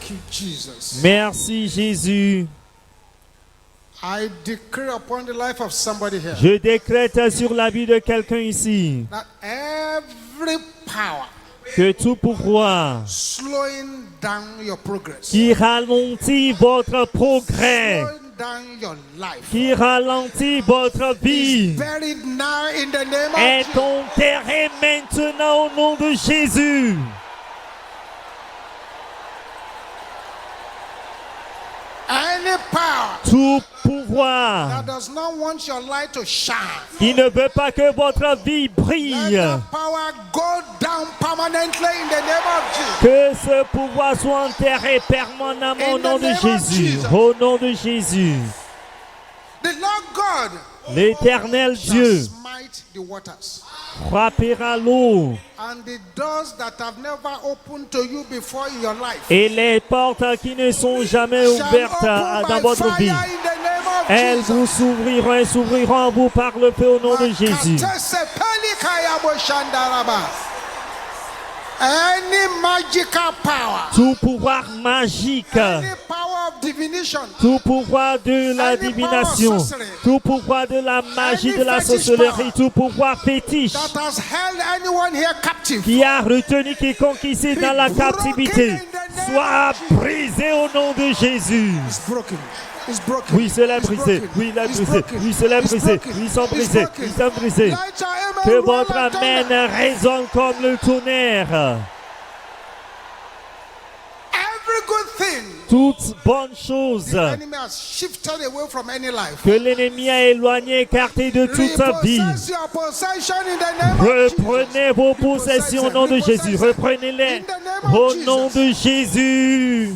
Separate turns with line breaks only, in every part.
Thank you, Jesus.
Merci Jésus.
I decree upon the life of somebody here
Je décrète sur la vie de quelqu'un ici
that every power
que tout pouvoir
slowing down your progress,
qui ralentit votre progrès,
slowing down your life,
qui ralentit votre vie,
buried now in the name of
est
Jesus.
enterré maintenant au nom de Jésus.
Any power
Tout pouvoir
that does not want your light to shine,
qui ne veut pas que votre vie
let
brille,
that power go down permanently in the name of Jesus.
que ce pouvoir soit enterré permanemment au nom de Jésus. Au nom de Jésus.
The Lord God
L'Éternel
shall
Dieu
smite the waters,
frappera l'eau
and the doors that have never opened to you before in your life
et les portes qui ne sont jamais
shall
ouvertes
open
dans
by
votre
fire
vie,
in the name of
elles
Jesus.
vous s'ouvriront et s'ouvriront à vous par le feu au nom de Jésus.
Any magical power,
Tout pouvoir magique,
any power of divination,
tout pouvoir de la
Any
divination,
power of sorcery,
tout pouvoir de la magie,
any
de la
fetish
sorcellerie,
power
tout pouvoir fétiche
that has held anyone here captive,
qui a retenu quiconque ici dans la captivité, soit brisé au nom de Jésus.
is broken. Is broken.
Oui, cela est
Is
brisé.
broken.
Oui, il est
Is
brisé.
broken.
Oui, cela est
Is
brisé.
broken.
Oui, ils sont
Is
brisés.
broken.
Ils sont brisés.
Let your amen
Que
roll
votre
like
amen
thunder.
résonne comme le tonnerre.
Every good thing
Toute bonne chose
the enemy has shifted away from any life.
que l'ennemi a éloigné, écarté de toute sa vie.
Repossess your possession in the name of Jesus.
Reprenez vos possessions au nom de Jésus. Reprenez-les au nom de Jésus.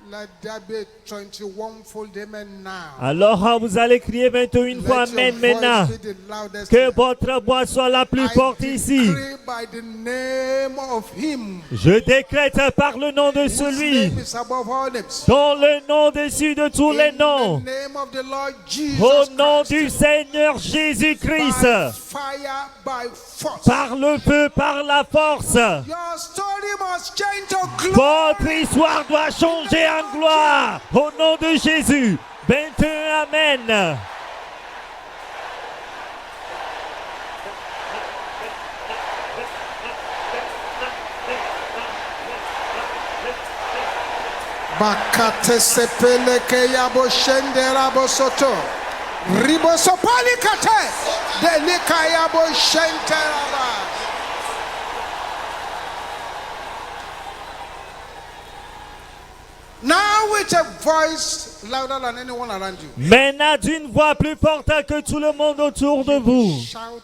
Let there be 21-fold amen now.
Alors vous allez crier 21 fois
Let your
Amen maintenant.
voice be the loudest.
Que votre voix soit la plus forte
I
ici.
decree by the name of him
Je décrète par le nom de
whose
celui
name is above all names.
dont le nom dessus de tous les
In
noms.
the name of the Lord Jesus
Au nom
Christ.
du Seigneur Jésus-Christ.
By fire, by force.
Par le feu, par la force.
Your story must change to glory.
Votre histoire doit changer en gloire. Au nom de Jésus. 21 Amen.
Bakate sepele ke yabo shendera bosoto. Ribosopali kate. Delika yabo shenteraba. Now with a voice louder than anyone around you.
Maintenant d'une voix plus forte que tout le monde autour de vous.
Shout,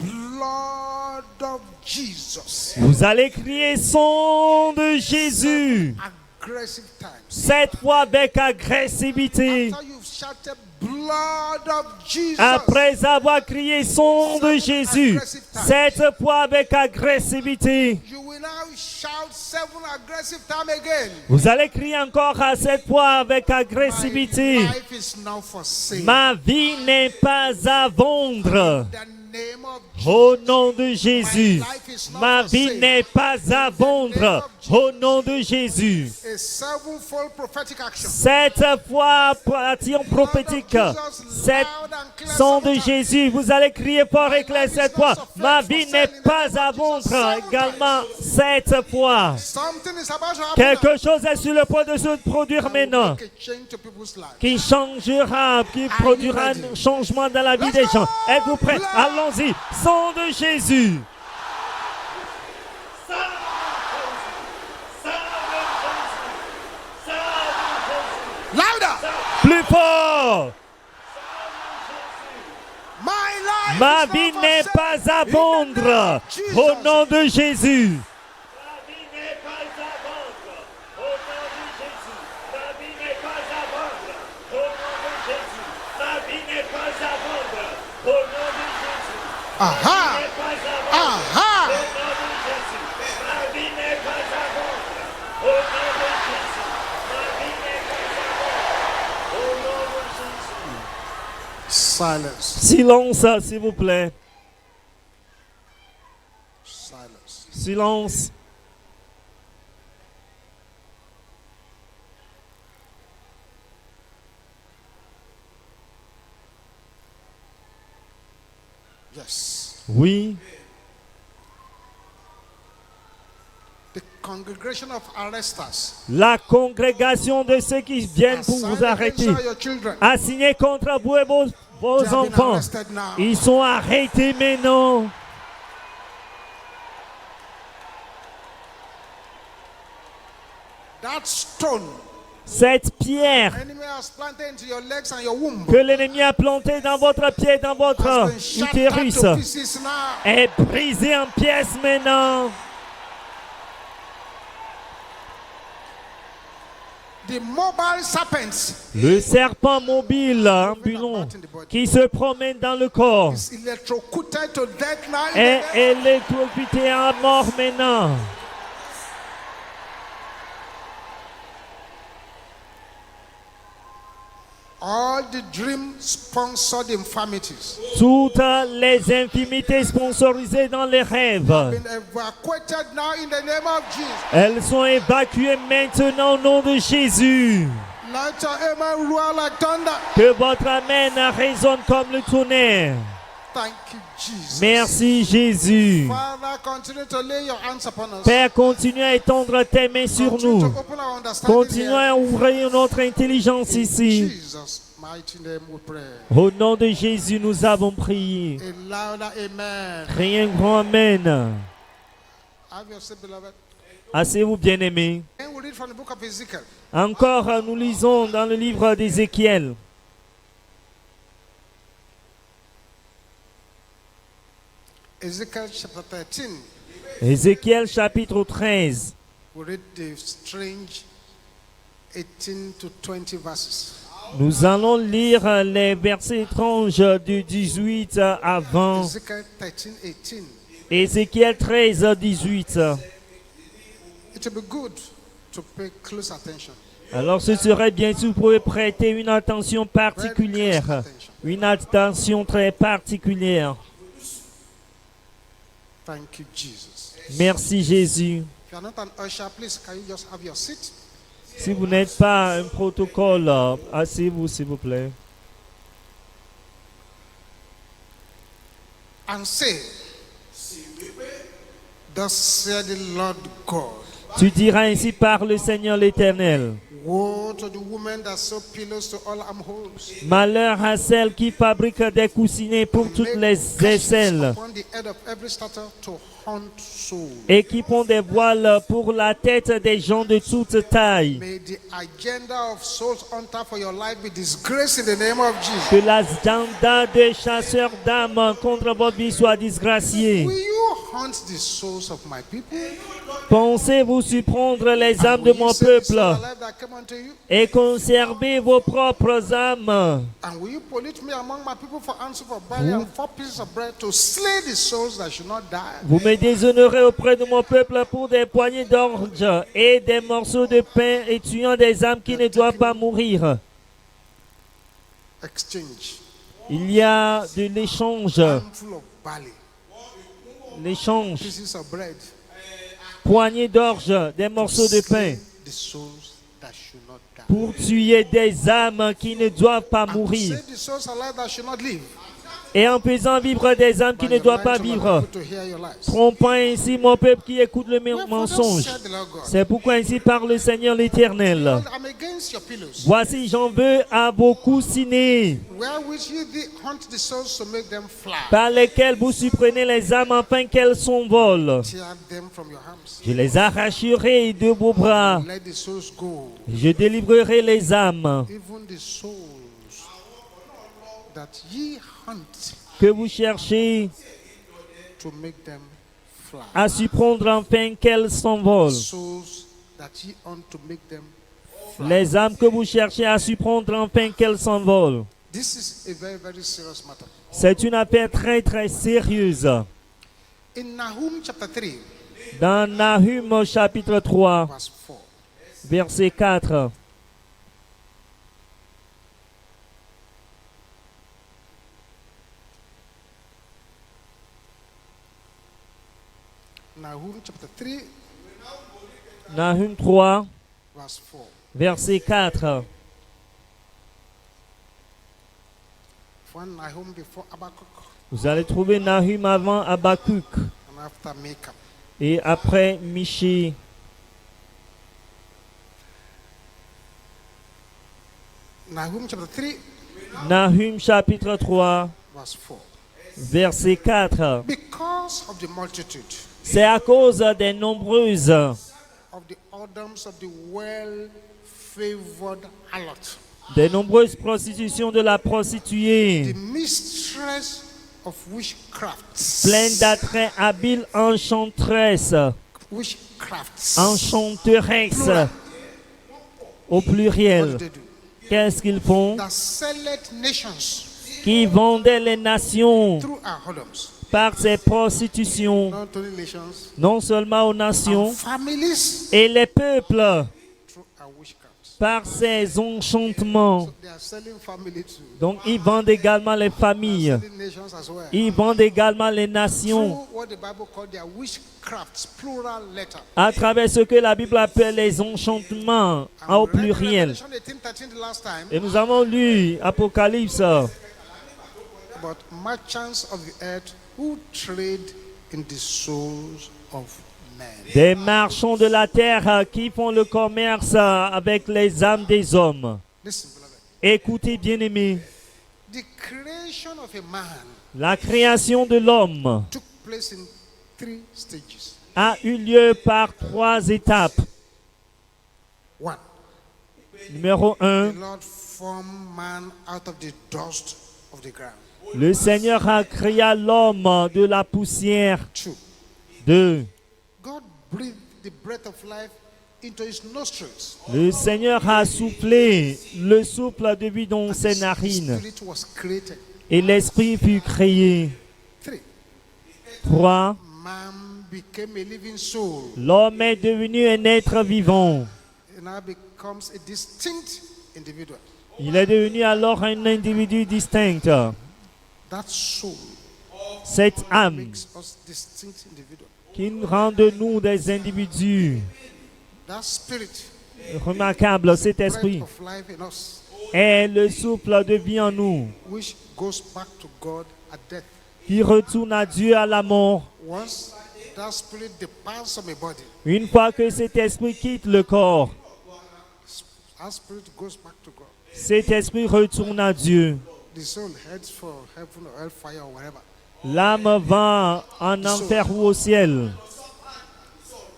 blood of Jesus.
Vous allez crier son de Jésus.
Aggressive times.
Cette fois avec agressivité.
After you've shouted blood of Jesus.
Après avoir crié son de Jésus. Cette fois avec agressivité.
You will now shout 7 aggressive times again.
Vous allez crier encore à cette fois avec agressivité.
My life is now for sale.
Ma vie n'est pas à vendre.
The name of
Au nom de Jésus. Ma vie n'est pas à vendre. Au nom de Jésus.
a 7-fold prophetic action.
Cette fois, action prophétique. Cette son de Jésus. Vous allez crier fort et clair cette fois. Ma vie n'est pas à vendre. Également cette fois.
Something is about to happen.
Quelque chose est sur le point de se produire maintenant.
Make a change to people's lives.
Qui changera, qui produira un changement dans la vie des gens. Êtes-vous prêts? Allons-y. Sang de Jésus.
Louder.
Plus fort.
My life
Ma
is
vie
not
n'est
for
pas
sale.
à
In the name
vendre.
of Jesus.
Au nom de Jésus.
Aha. Aha. Silence.
Silence, s'il vous plaît.
Silence.
Silence.
Yes.
Oui,
The congregation of arresters
la congrégation de ceux qui viennent
has
pour
signed
vous arrêter
against your children.
a signé contre vous et vos
They have been
enfants.
arrested now.
Ils sont arrêtés maintenant.
That stone
Cette pierre
enemy has planted into your legs and your womb
que l'ennemi a plantée dans votre pied, dans votre
has been shattered
utérus,
to pieces now.
est brisée en pièces maintenant.
The mobile serpents
Le serpent mobile ambulant qui se promène dans le corps
is electrocuted to death now. in
est
the name
électrocuté à mort maintenant.
All the dream sponsored infirmities
Toutes les infimités sponsorisées dans les rêves,
been evacuated now in the name of Jesus.
elles sont évacuées maintenant au nom de Jésus.
Let your amen roar like thunder.
Que votre amen résonne comme le tonnerre.
Thank you, Jesus.
Merci Jésus.
Father, continue to lay your hands upon us.
Père, continue à étendre tes mains sur
Continue
nous.
to open our understanding
Continue
here.
à ouvrir notre intelligence
In
ici.
Jesus' mighty name we pray.
Au nom de Jésus, nous avons prié.
A louder amen.
Criez un grand amen.
Have your seat, beloved.
Asseyez-vous, bien-aimés.
Then we read from the book of Ezekiel.
Encore, nous lisons dans le livre d'Ézéchiel.
Ezekiel chapter 13.
Ézéchiel chapitre 13.
We read the strange 18 to 20 verses.
Nous allons lire les versets étranges du 18 avant.
Ezekiel 13, 18.
Ézéchiel 13, 18.
It will be good to pay close attention.
Alors ce serait bien si vous pouvez prêter une attention particulière. Une attention très particulière.
Thank you, Jesus.
Merci Jésus.
If you are not an usher, please can you just have your seat?
Si vous n'êtes pas un protocole, asseyez-vous s'il vous plaît.
And say, thus said the Lord God,
Tu diras ainsi par le Seigneur l'Éternel.
woe to the women that sew pillows to all armholes.
Malheur à celle qui fabrique des coussinets pour toutes les aisselles
Upon the head of every starter to hunt souls.
et qui font des voiles pour la tête des gens de toute taille.
May the agenda of souls hunter for your life be disgraced in the name of Jesus.
Que l'agenda des chasseurs d'âmes contre votre vie soit disgracié.
Will you hunt the souls of my people?
Pensez-vous surprendre les âmes de
Will you
mon
save the soul
peuple
alive that came unto you?
et conserver vos propres âmes.
And will you pollute me among my people for answer for barley and 4 pieces of bread to slay the souls that should not die?
Vous me déshonorez auprès de mon peuple pour des poignées d'orge et des morceaux de pain et tuant des âmes qui ne doivent pas mourir.
Exchange.
Il y a de l'échange,
Handful of barley,
l'échange,
pieces of bread.
poignées d'orge, des morceaux de pain
Slay the souls that should not die.
pour tuer des âmes qui ne doivent pas
And to
mourir
save the souls alive that should not live.
et en faisant vivre des âmes qui
By
ne
your
doivent
lying
pas
to my
vivre,
people to hear your lies.
trompant ainsi mon peuple qui écoute le
Wherefore, thus
mensonge.
said the Lord God,
C'est pourquoi ainsi parle le Seigneur l'Éternel.
I'm against your pillows,
Voici, j'en veux à vos coussinets,
wherewith you hunt the souls to make them fly.
par lesquels vous supprenez les âmes afin qu'elles s'envolent.
Tear them from your hands.
Je les arracherai de vos bras.
Let the souls go,
Je délivrerai les âmes
even the souls that ye hunt
que vous cherchez
to make them fly.
à surprendre afin qu'elles s'envolent.
Souls that ye hunt to make them fly.
Les âmes que vous cherchez à surprendre afin qu'elles s'envolent.
This is a very, very serious matter.
C'est une affaire très très sérieuse.
In Nahum chapter 3,
Dans Nahum chapitre 3,
verse 4,
verset 4.
Nahum chapter 3,
Nahum 3,
verse 4.
verset 4.
Find Nahum before Habakkuk
Vous allez trouver Nahum avant Habakkuk
and after Micah.
et après Michée.
Nahum chapter 3,
Nahum chapitre 3,
verse 4.
verset 4.
Because of the multitude
C'est à cause des nombreuses,
of the orders of the well-favored harlot,
prostitutions de la prostituée,
the mistress of witchcrafts,
pleine d'attraits habiles enchanteresses,
witchcrafts,
enchanteresses, au
what do
pluriel.
they do?
Qu'est-ce qu'ils font?
That selleth nations
Qui vendaient les nations
through our whoredoms,
par ces prostitutions,
not only nations,
non seulement aux
and
nations,
families
et les peuples
through our witchcrafts.
par ces enchantements.
So they are selling family too.
Donc ils vendent également les familles,
Selling nations as well.
ils vendent également les nations
Through what the Bible called their witchcrafts, plural letter.
à travers ce que la Bible appelle les enchantements
And
au
we read
pluriel.
Revelation 18:13 the last time
Et nous avons lu Apocalypse
about merchants of the earth who trade in the souls of men.
des marchands de la terre qui font le commerce avec les âmes des hommes.
Listen, beloved.
Écoutez, bien-aimés,
The creation of a man
la création de l'homme
took place in 3 stages.
a eu lieu par 3 étapes.
1.
Numéro 1,
The Lord formed man out of the dust of the ground.
le Seigneur a créé l'homme de la poussière.
2.
2,
God breathed the breath of life into his nostrils.
le Seigneur a soufflé le souffle de vie dans ses
The
narines
spirit was created.
et l'esprit fut créé.
3.
3,
Man became a living soul.
l'homme est devenu un être vivant.
It now becomes a distinct individual.
Il est devenu alors un individu distinct.
That soul
Cette âme
makes us distinct individuals.
qui nous rend de nous des individus
That spirit,
remarquables, cet
breath
esprit
of life in us,
est le souffle de vie en nous
which goes back to God at death.
qui retourne à Dieu à la mort.
Once that spirit departs from a body,
Une fois que cet esprit quitte le corps,
our spirit goes back to God.
cet esprit retourne à Dieu.
The soul heads for heaven or hellfire or wherever.
L'âme va en enfer ou au ciel.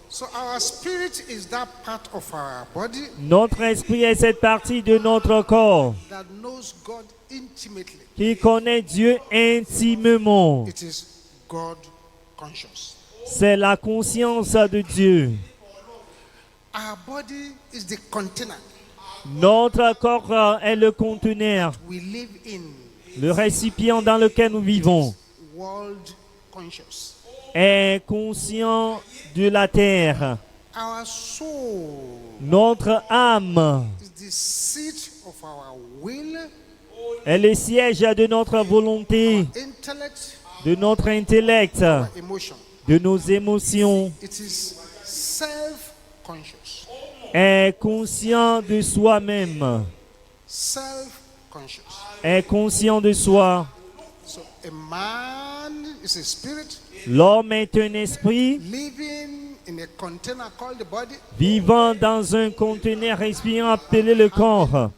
So our spirit is that part of our body
Notre esprit est cette partie de notre corps
that knows God intimately.
qui connaît Dieu intimement.
It is God conscious.
C'est la conscience de Dieu.
Our body is the container
Notre corps est le conteneur,
we live in.
le récipient dans lequel nous vivons.
World conscious.
Est conscient de la terre.
Our soul
Notre âme
is the seat of our will,
est le siège de notre volonté,
intellect,
de notre intellect,
our emotion.
de nos émotions.
It is self-conscious.
Est conscient de soi-même.
Self-conscious.
Est conscient de soi.
So a man is a spirit
L'homme est un esprit
living in a container called the body,
vivant dans un conteneur respirant appelé le corps
a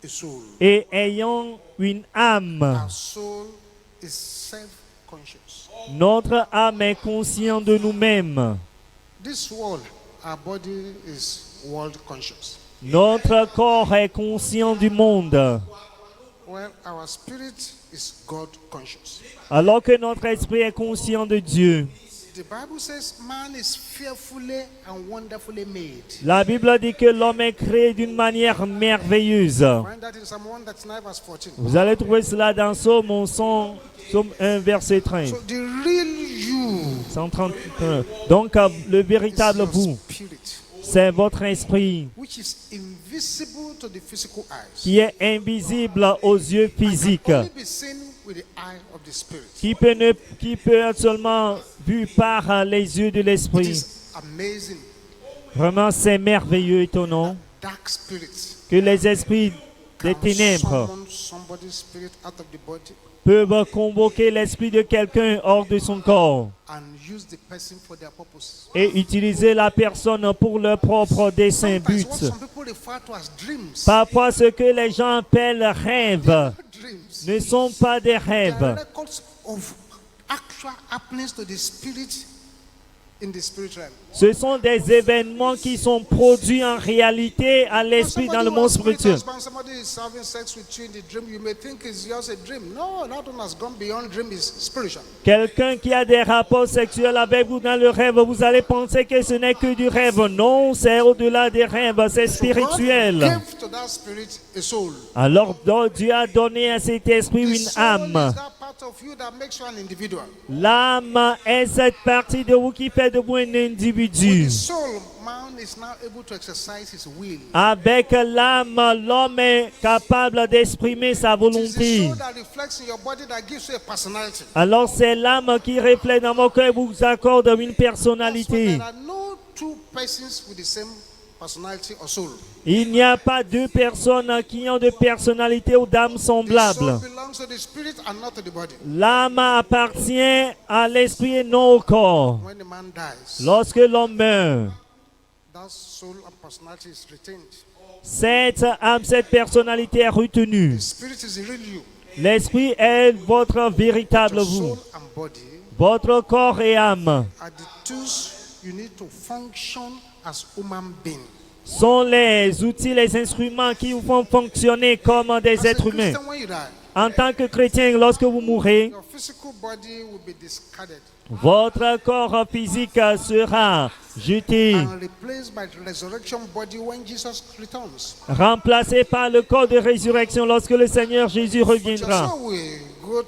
soul.
et ayant une âme.
Our soul is self-conscious.
Notre âme est consciente de nous-mêmes.
This world, our body is world conscious.
Notre corps est conscient du monde,
Well, our spirit is God conscious.
alors que notre esprit est conscient de Dieu.
The Bible says man is fearfully and wonderfully made.
La Bible dit que l'homme est créé d'une manière merveilleuse.
Find that in Psalm 139 verse 14.
Vous allez trouver cela dans Psaume 1, verset 13.
So the real you
131. Donc le
is
véritable
your
vous,
spirit,
c'est votre esprit
which is invisible to the physical eyes.
qui est invisible aux yeux physiques,
Can only be seen with the eye of the spirit.
qui peut être seulement vu par les yeux de
It
l'esprit.
is amazing.
Vraiment, c'est merveilleux, étonnant
Dark spirits
que les esprits des ténèbres
summon somebody's spirit out of the body
peuvent convoquer l'esprit de quelqu'un hors de son corps
and use the person for their purpose.
et utiliser la personne pour leur propre dessein,
Sometimes
but.
what some people refer to as dreams.
Parfois, ce que les gens appellent rêves
Dreams.
ne sont pas des
They are
rêves.
records of actual happenings to the spirit in the spirit realm.
Ce sont des événements qui sont produits en réalité à l'esprit dans le monde spirituel.
Somebody is having sex with you in the dream, you may think it's just a dream. No, that one has gone beyond dream, is spiritual.
Quelqu'un qui a des rapports sexuels avec vous dans le rêve, vous allez penser que ce n'est que du rêve. Non, c'est au-delà des rêves, c'est
God
spirituel.
gave to that spirit a soul.
Alors Dieu a donné à cet esprit
The
une
soul
âme.
is that part of you that makes you an individual.
L'âme est cette partie de vous qui fait de vous un individu.
The soul, man is now able to exercise his will.
Avec l'âme, l'homme est capable d'exprimer sa
It is the
volonté.
soul that reflects in your body that gives you a personality.
Alors c'est l'âme qui reflète dans vos cœurs, vous accorde une
That's why
personnalité.
there are no two persons with the same personality or soul.
Il n'y a pas deux personnes qui ont de personnalité ou d'âme
The
semblables.
soul belongs to the spirit and not to the body.
L'âme appartient à l'esprit et non au corps.
When the man dies,
Lorsque l'homme meurt,
that soul and personality is retained.
cette âme, cette personnalité est retenue.
The spirit is the real you.
L'esprit est votre véritable
Your
vous.
soul and body
Votre corps et âme
are the tools you need to function as human beings.
sont les outils, les instruments qui vous font fonctionner comme des
As a
êtres humains.
Christian, when you die,
En tant que chrétien, lorsque vous mourrez,
your physical body will be discarded
votre corps physique sera jeté,
and replaced by the resurrection body when Jesus returns.
remplacé par le corps de résurrection lorsque le Seigneur Jésus
Your
reviendra.
soul will go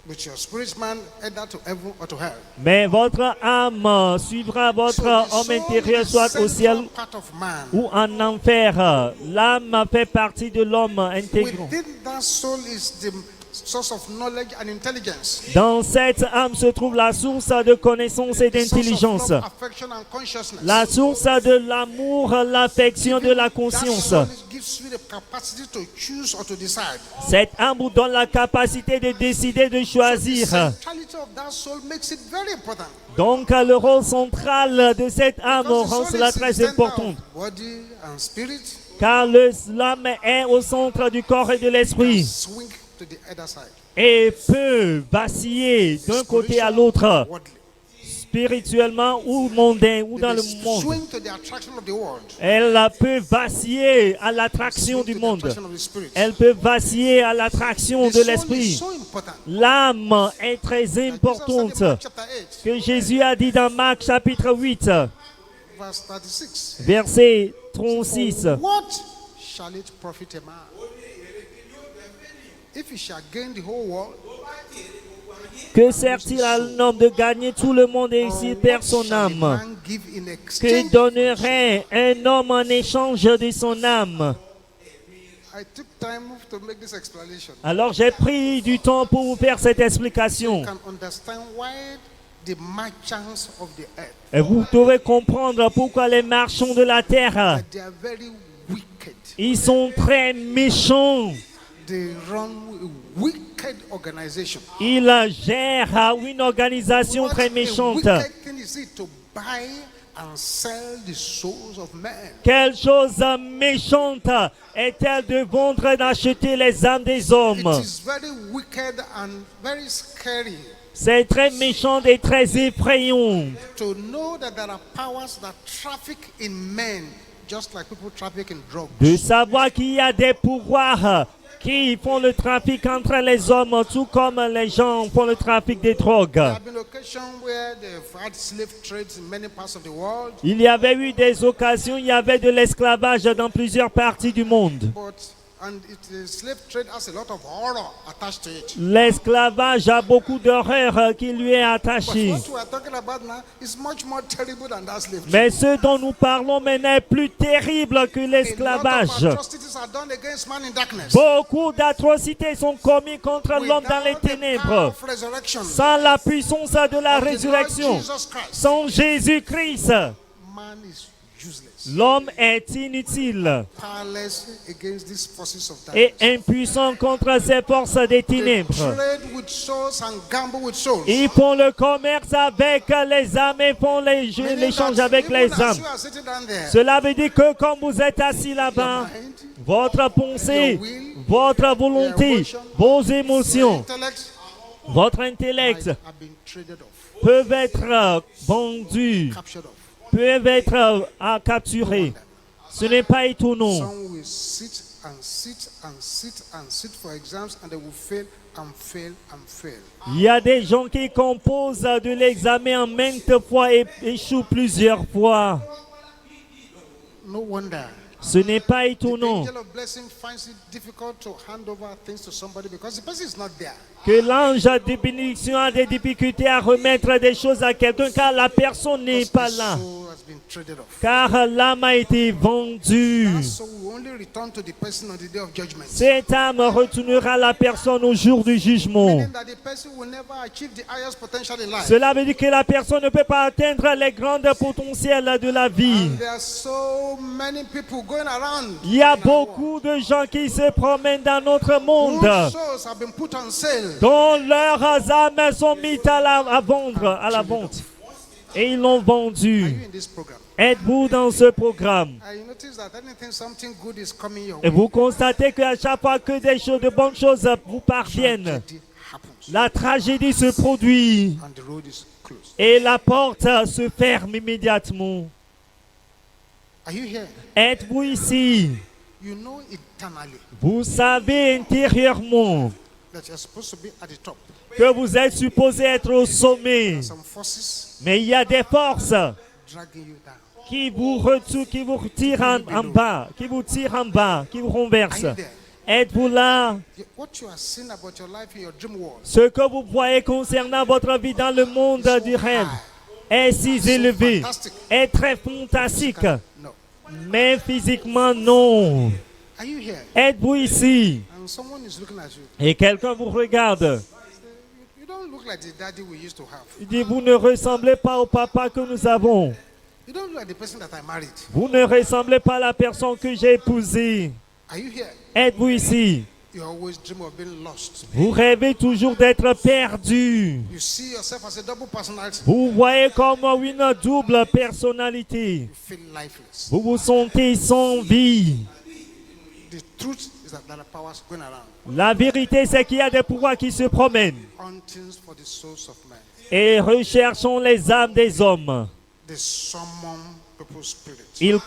with your spirit man either to heaven or to hell.
Mais votre âme suivra votre
So the
homme
soul
intérieur,
is
soit au ciel
central part of man.
ou en enfer. L'âme fait partie de l'homme intégrant.
Within that soul is the source of knowledge and intelligence.
Dans cette âme se trouve la source de connaissance et
The source of
d'intelligence.
love, affection and consciousness.
La source de l'amour, l'affection, de la
That
conscience.
soul gives you the capacity to choose or to decide.
Cette âme vous donne la capacité de décider, de
The
choisir.
centrality of that soul makes it very important.
Donc le rôle central de cette âme
Because the
rend
soul
cela
is the
très
center
important.
of body and spirit.
Car l'âme est au centre du corps et de l'esprit
Swing to the other side.
et peut vaciller d'un côté à l'autre,
Worldly.
spirituellement ou mondain ou dans le
It is
monde.
swing to the attraction of the world.
Elle peut vaciller à l'attraction
Swing
du
to the
monde.
attraction of the spirit.
Elle peut vaciller à l'attraction
The
de
soul
l'esprit.
is so important.
L'âme est très
Like Jesus said
importante.
in Mark chapter 8,
Que Jésus a dit dans Marc chapitre 8,
verse 36.
verset 36.
What shall it profit a man if he shall gain the whole world?
Que sert-il à un homme de gagner tout le monde et ici
Or
perd
what
son
shall a
âme?
man give in
Que
exchange?
donnerait un homme en échange de son âme?
I took time to make this explanation.
Alors j'ai pris du temps pour vous faire cette explication.
You can understand why the merchants of the earth,
Et vous devez comprendre pourquoi les marchands de la terre,
they are very wicked.
ils sont très méchants.
They run a wicked organization.
Ils gèrent une organisation
What
très
a
méchante.
wicked thing is it to buy and sell the souls of men.
Quelle chose méchante est-elle de vendre et d'acheter les âmes des
It
hommes?
is very wicked and very scary
C'est très méchant et très effrayant
to know that there are powers that traffic in men just like people traffic in drugs.
de savoir qu'il y a des pouvoirs qui font le trafic entre les hommes, tout comme les gens font le trafic des drogues.
There have been occasions where they've had slave trades in many parts of the world,
Il y avait eu des occasions, il y avait de l'esclavage dans plusieurs parties du monde.
the slave trade has a lot of horror attached to it.
L'esclavage a beaucoup d'horreur qui lui est
But
attachée.
what we are talking about now is much more terrible than that slave trade.
Mais ce dont nous parlons maintenant est plus terrible que
A lot of
l'esclavage.
atrocities are done against man in darkness.
Beaucoup d'atrocités sont commises contre l'homme dans les
Without the power
ténèbres.
of resurrection
Sans la puissance de la
of the Lord
résurrection,
Jesus Christ,
sans Jésus-Christ,
man is useless,
L'homme est inutile
powerless against these forces of
et
darkness.
impuissant contre ces forces des
They
ténèbres.
trade with souls and gamble with souls.
Ils font le commerce avec les âmes et font
Meaning
l'échange
that
avec les
even as
âmes.
you are sitting down there,
Cela veut dire que quand vous êtes assis là-bas,
your mind,
votre pensée,
your will,
votre volonté, vos
your
émotions,
intellect
votre
might
intellect
have been traded off,
peuvent être vendus,
captured off.
peuvent être capturés. Ce n'est pas étonnant.
Some will sit and sit and sit and sit for exams and they will fail and fail and fail.
Il y a des gens qui composent de l'examen en maintes fois et échouent plusieurs fois.
No wonder.
Ce n'est pas
The
étonnant
angel of blessing finds it difficult to hand over things to somebody because the person is not there.
que l'ange de bénédiction a des difficultés à remettre des choses à quelqu'un car la personne n'est
Because
pas
the
là.
soul has been traded off.
Car l'âme a été vendue.
That soul will only return to the person on the day of judgment.
Cette âme retournera à la personne au jour du jugement.
Meaning that the person will never achieve the highest potential in life.
Cela veut dire que la personne ne peut pas atteindre les grandes potentiels de la vie.
And there are so many people going around.
Il y a beaucoup de gens qui se promènent dans notre monde,
Whose souls have been put on sale.
dont leurs âmes sont mises à vendre, à la vente. Et ils l'ont
Are
vendu.
you in this program?
Êtes-vous dans ce programme?
You notice that something good is coming your
Et
way.
vous constatez qu'à chaque fois que de bonnes choses vous parviennent,
Tragedy happens
la tragédie se produit
and the road is closed.
et la porte se ferme immédiatement.
Are you here?
Êtes-vous ici?
You know eternally
Vous savez intérieurement
that you're supposed to be at the top.
que vous êtes supposé être au sommet.
Some forces
Mais il y a des forces
dragging you down.
qui vous retirent en bas, qui vous tirent en bas, qui vous
Are
renversent.
you there?
Êtes-vous là?
What you are seeing about your life in your dream world
Ce que vous voyez concernant votre vie dans le monde du rêve est si élevé,
fantastic.
est très fantastique.
No.
Mais physiquement, non.
Are you here?
Êtes-vous ici?
And someone is looking at you.
Et quelqu'un vous regarde.
You don't look like the daddy we used to have.
Il dit, vous ne ressemblez pas au papa que nous avons.
You don't look like the person that I married.
Vous ne ressemblez pas à la personne que j'ai épousée.
Are you here?
Êtes-vous ici?
You always dream of being lost.
Vous rêvez toujours d'être perdu.
You see yourself as a double personality.
Vous voyez comme une double personnalité.
You feel lifeless.
Vous vous sentez sans vie.
The truth is that there are powers going around.
La vérité, c'est qu'il y a des pouvoirs qui se promènent
Huntings for the souls of men.
et recherchons les âmes des hommes.
They summon people's spirits.
Ils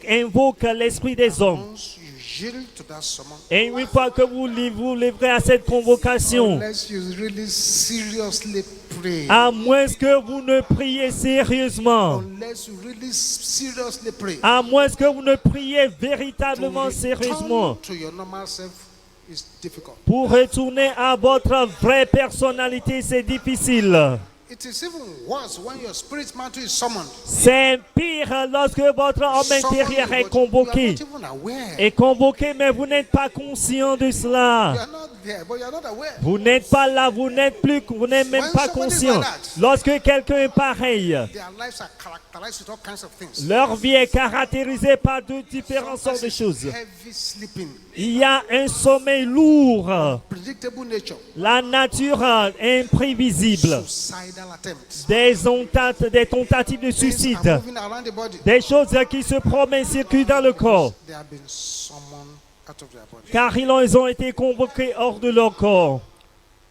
invoquent l'esprit des hommes.
Once you yield to that summon,
Et une fois que vous livrez à cette convocation,
unless you really seriously pray,
à moins que vous ne priez sérieusement,
unless you really seriously pray,
à moins que vous ne priez
to
véritablement sérieusement,
return to your normal self is difficult.
pour retourner à votre vraie personnalité, c'est difficile.
It is even worse when your spirit mantle is summoned.
C'est pire lorsque votre homme intérieur est convoqué.
You are not even aware.
Est convoqué, mais vous n'êtes pas conscient de
You
cela.
are not there, but you are not aware.
Vous n'êtes pas là, vous n'êtes même pas conscient. Lorsque quelqu'un est pareil,
Their lives are characterized with all kinds of things.
leur vie est caractérisée par deux différentes sortes de choses.
Heavy sleeping,
Il y a un sommeil lourd,
predictable nature,
la nature imprévisible,
suicidal attempts.
des tentatives de
Things
suicide,
are moving around the body.
des choses qui se promènent, circulent dans le corps,
They have been summoned out of their body.
car ils ont été convoqués hors de leur corps.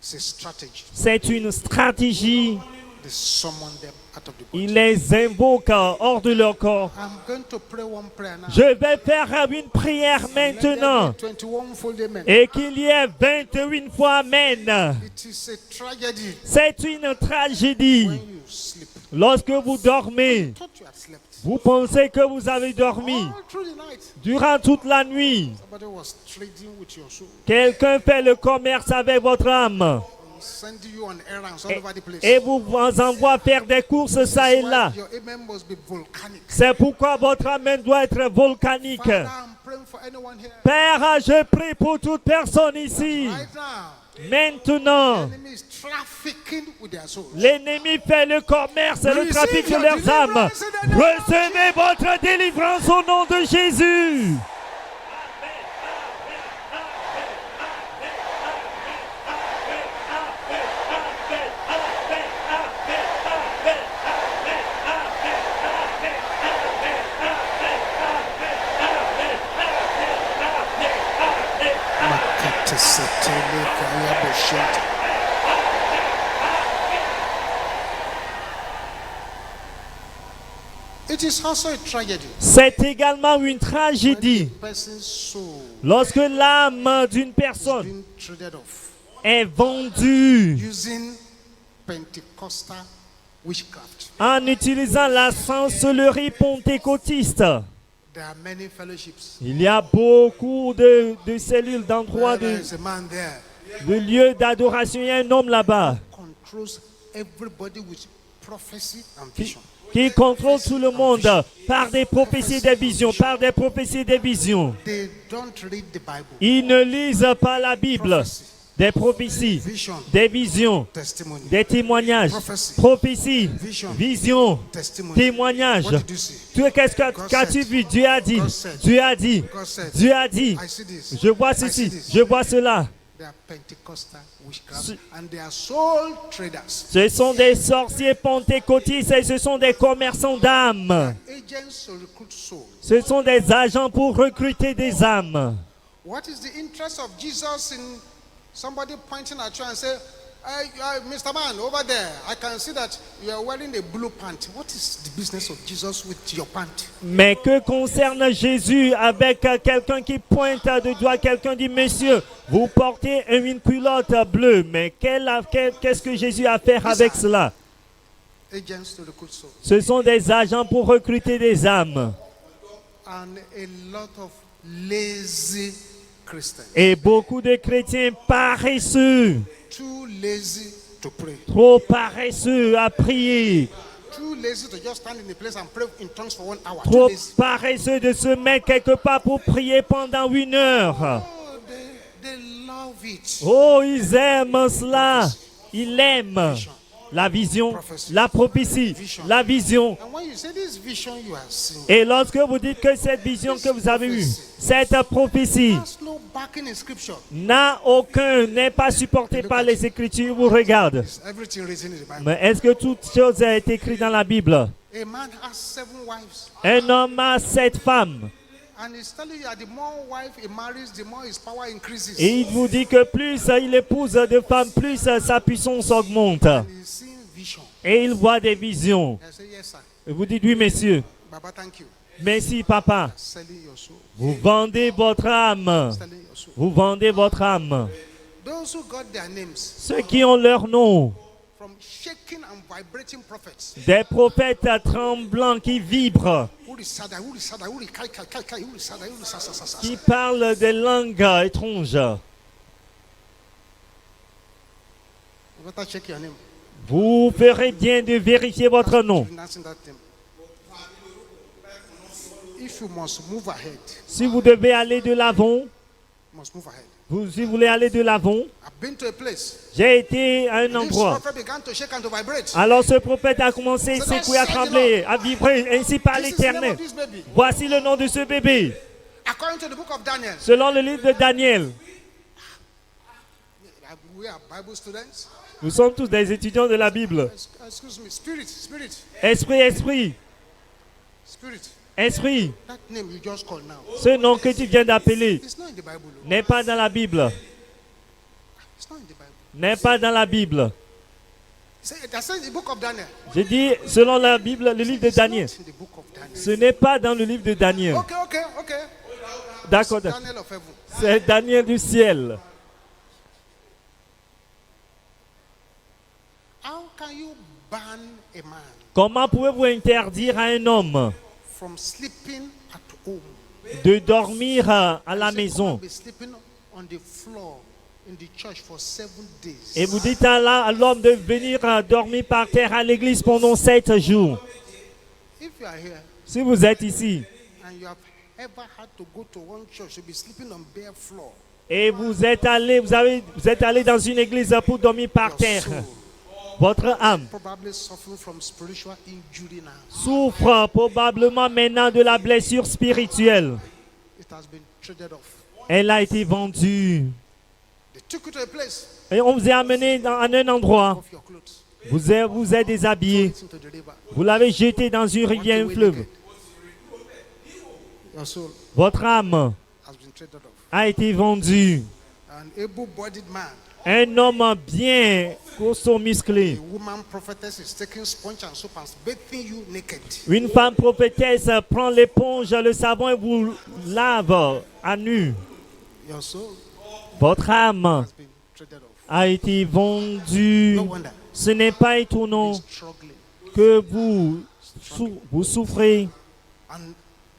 It's a strategy.
C'est une stratégie.
They summon them out of the body.
Il les invoque hors de leur corps.
I'm going to pray one prayer now.
Je vais faire une prière
Let there
maintenant.
be 21 fold amen.
Et qu'il y ait 21 fois Amen.
It is a tragedy
C'est une tragédie.
when you sleep.
Lorsque vous dormez,
Thought you had slept.
vous pensez que vous avez dormi.
All through the night.
Durant toute la nuit,
Somebody was trading with your soul.
quelqu'un fait le commerce avec votre âme.
Sending you on errands all over the place.
Et vous envoie faire des courses ça et
That's why
là.
your amen must be volcanic.
C'est pourquoi votre Amen doit être volcanique.
Father, I'm praying for anyone here
Père, je prie pour toute personne ici.
right now
Maintenant,
Enemy is trafficking with their souls.
l'ennemi fait le commerce et le trafic de leurs âmes. Recevez votre délivrance au nom de Jésus.
It is also a tragedy
C'est également une
when
tragédie
a person's soul
lorsque l'âme d'une
is
personne
being traded off
est vendue
using Pentecostal witchcraft.
en utilisant la sorcellerie pentecôtiste.
There are many fellowships.
Il y a beaucoup de cellules, d'endroits,
There
de
is a man there
lieux d'adoration. Il y a un homme là-bas
controls everybody with prophecy and vision.
qui contrôle tout le monde par des prophéties et des visions, par des prophéties et des visions.
They don't read the Bible.
Ils ne lisent pas la Bible. Des prophéties,
Vision,
des visions,
testimony,
des témoignages,
Prophecy.
prophéties,
Vision.
visions,
testimony.
témoignages.
What did you see?
Qu'est-ce qu'as-tu vu? Dieu a dit.
God said.
Dieu a dit.
God said,
Dieu a dit.
I see this.
Je vois
I see
ceci,
this.
je vois cela.
They are Pentecostal witchcraft
Ce-
and they are soul traders.
Ce sont des sorciers pentecôtistes et ce sont des commerçants d'âmes.
Agents to recruit souls.
Ce sont des agents pour recruter des âmes.
What is the interest of Jesus in somebody pointing at you and say, Mr. Man, over there, I can see that you are wearing a blue pant. What is the business of Jesus with your pant?
Mais que concerne Jésus avec quelqu'un qui pointe de doigt, quelqu'un dit, monsieur, vous portez une culotte bleue, mais qu'est-ce que Jésus a à faire avec cela?
Agents to recruit souls.
Ce sont des agents pour recruter des âmes.
And a lot of lazy Christians.
Et beaucoup de chrétiens paresseux,
Too lazy to pray.
trop paresseux à prier,
Too lazy to just stand in a place and pray in tongues for 1 hour. Too
trop
lazy.
paresseux de se mettre quelque part pour prier pendant 1 heure.
Oh, they love it.
Oh, ils aiment cela. Ils aiment la vision, la prophétie, la vision.
And when you say this vision you are seeing,
Et lorsque vous dites que cette vision que vous avez eue, cette prophétie
there's no backing in scripture.
n'est pas supportée par les Écritures, vous regardez.
It's everything written in the Bible.
Mais est-ce que toute chose est écrite dans la Bible?
A man has 7 wives.
Un homme a 7 femmes.
And he's telling you that the more wife he marries, the more his power increases.
Et il vous dit que plus il épouse de femmes, plus sa puissance augmente.
And he's seeing vision.
Et il voit des visions.
I say, yes, sir.
Et vous dites, oui, monsieur.
Baba, thank you.
Merci, papa.
Selling your soul.
Vous vendez votre âme.
Selling your soul.
Vous vendez votre âme.
Those who got their names
Ceux qui ont leur nom,
from shaking and vibrating prophets.
des prophètes tremblants qui vibrent, qui parlent des langues étranges.
You better check your name.
Vous ferez bien de vérifier votre nom.
Pronouncing that name. If you must move ahead,
Si vous devez aller de l'avant,
you must move ahead.
si vous voulez aller de l'avant,
I've been to a place.
j'ai été à un
This
endroit.
prophet began to shake and to vibrate.
Alors ce prophète a commencé à secouer, à trembler, à vibrer, ainsi par
This is the name
l'Éternel.
of this baby.
Voici le nom de ce bébé.
According to the book of Daniel.
Selon le livre de Daniel,
We are Bible students.
nous sommes tous des étudiants de la Bible.
Excuse me. Spirit.
Esprit, esprit,
Spirit.
esprit,
That name you just called now.
ce nom que tu viens d'appeler
It's not in the Bible.
n'est pas dans la Bible.
It's not in the Bible.
N'est pas dans la Bible.
That's in the book of Daniel.
J'ai dit, selon la Bible, le livre de
It's
Daniel.
not in the book of Daniel.
Ce n'est pas dans le livre de Daniel.
Okay.
D'accord,
Daniel of heaven.
c'est Daniel du ciel.
How can you ban a man
Comment pouvez-vous interdire à un homme
from sleeping at home?
de dormir à la
Say,
maison?
"Come and be sleeping on the floor in the church for 7 days."
Et vous dites à l'homme de venir dormir par terre à l'église pendant 7 jours.
If you are here
Si vous êtes ici
and you have ever had to go to one church to be sleeping on bare floor,
Et vous êtes allé dans une église pour dormir par
Your
terre.
soul
Votre âme
probably suffering from spiritual injury now.
souffre probablement maintenant de la blessure spirituelle.
It has been traded off.
Elle a été vendue.
They took you to a place
Et on vous a amené à un endroit.
of your clothes.
Vous êtes déshabillé.
It's into the river.
Vous l'avez jeté dans une rivière, un fleuve.
Your soul
Votre âme
has been traded off.
a été vendue.
An able-bodied man,
Un homme bien costaud, musclé.
a woman prophetess is taking sponge and soap and bathing you naked.
Une femme prophétesse prend l'éponge, le savon et vous lave à nu.
Your soul
Votre âme
has been traded off.
a été vendue.
No wonder
Ce n'est pas étonnant
he's struggling.
que vous souffrez.
And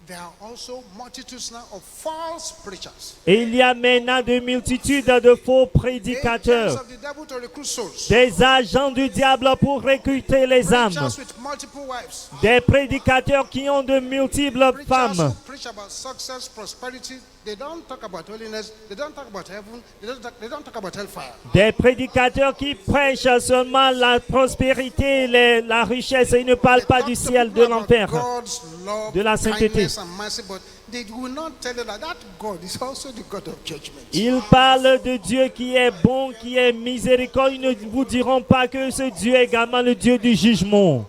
there are also multitudes now of false preachers.
Et il y a maintenant de multitudes de faux
Agents
prédicateurs,
of the devil to recruit souls.
des agents du diable pour recruter les âmes,
Preachers with multiple wives.
des prédicateurs qui ont de multiples
Preachers
femmes,
who preach about success, prosperity. They don't talk about holiness. They don't talk about heaven. They don't talk about hellfire.
des prédicateurs qui prêchent seulement la prospérité, la richesse, et ils ne parlent
They
pas
talk
du
to
ciel,
people
de
about
l'enfer,
God's love,
de la sainteté.
kindness and mercy, but they will not tell you that God is also the God of judgment.
Ils parlent de Dieu qui est bon, qui est miséricorde. Ils ne vous diront pas que ce Dieu est également le Dieu du jugement.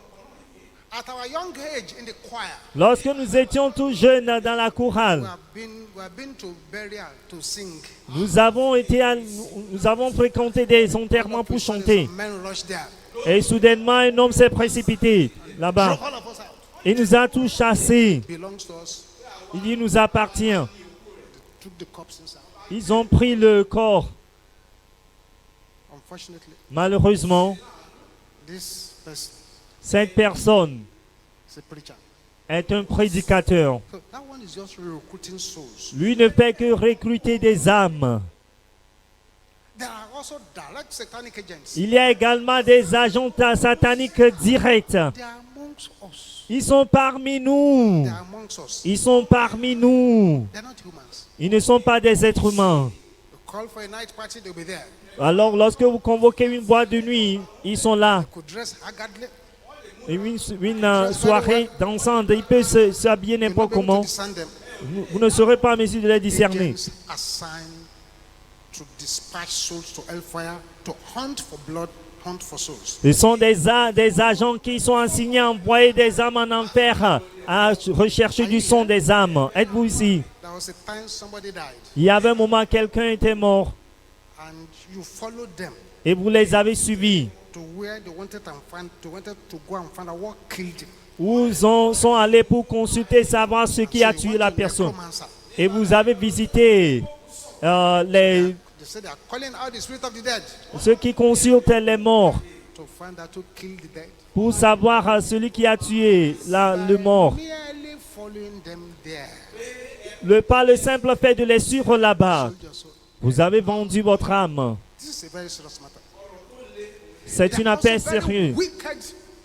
At our young age in the choir,
Lorsque nous étions tous jeunes dans la chorale,
we have been to burial to sing.
nous avons fréquenté des enterrements pour chanter.
Some men rush there.
Et soudainement, un homme s'est précipité là-bas.
Drop all of us out.
Il nous a tous chassés.
Belongs to us.
Il nous appartient.
Took the corpse inside.
Ils ont pris le corps.
Unfortunately,
Malheureusement,
this person
cette personne
is a preacher.
est un prédicateur.
So that one is just recruiting souls.
Lui ne fait que recruter des âmes.
There are also direct satanic agents.
Il y a également des agents sataniques directs.
They are amongst us.
Ils sont parmi nous.
They are amongst us.
Ils sont parmi nous.
They are not humans.
Ils ne sont pas des êtres humains.
You call for a night party, they'll be there.
Alors, lorsque vous convoquez une boîte de nuit, ils sont là.
Could dress haggardly.
Et une soirée dansante, ils peuvent s'habiller
You're
n'importe
not going to
comment.
discern them.
Vous ne serez pas en mesure de les discerner.
Agents assigned to dispatch souls to hellfire, to hunt for blood, hunt for souls.
Ce sont des agents qui sont assignés à envoyer des âmes en enfer, à rechercher du son des âmes. Êtes-vous ici?
There was a time somebody died,
Il y avait un moment, quelqu'un était mort
and you followed them
et vous les avez suivis.
to where they wanted to go and find out what killed him.
Où ils sont allés pour consulter, savoir ce qui a
So you
tué
went
la
to
personne.
necromancer.
Et vous avez visité
They said they are calling out the spirit of the dead
ceux qui consultent les morts
to find out who killed the dead.
pour savoir celui qui a tué le mort.
Merely following them there.
Par le simple fait de les suivre là-bas,
Sold your soul.
vous avez vendu votre âme.
This is a very serious matter.
C'est
There
une
are also
affaire
very
sérieuse.
wicked